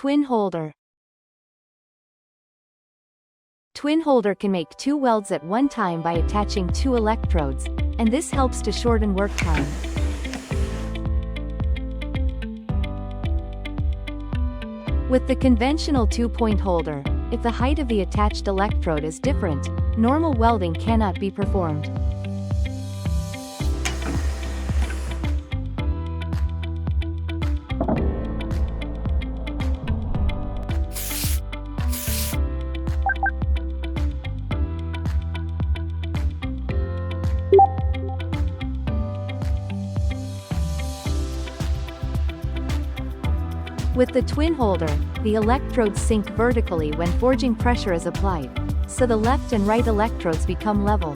Twin holder. Twin holder can make 2 welds at one time by attaching 2 electrodes, and this helps to shorten work time. With the conventional 2-point holder, if the height of the attached electrode is different, normal welding cannot be performed. With the twin holder, the electrodes sink vertically when forging pressure is applied, so the left and right electrodes become level.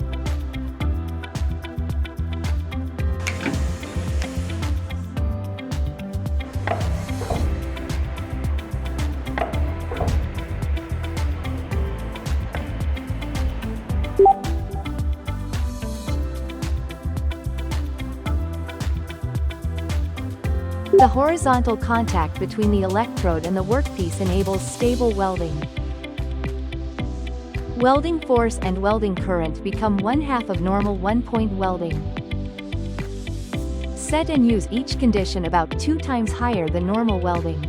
The horizontal contact between the electrode and the workpiece enables stable welding. Welding force and welding current become 1/2 of normal 1-point welding. Set and use each condition about 2 times higher than normal welding.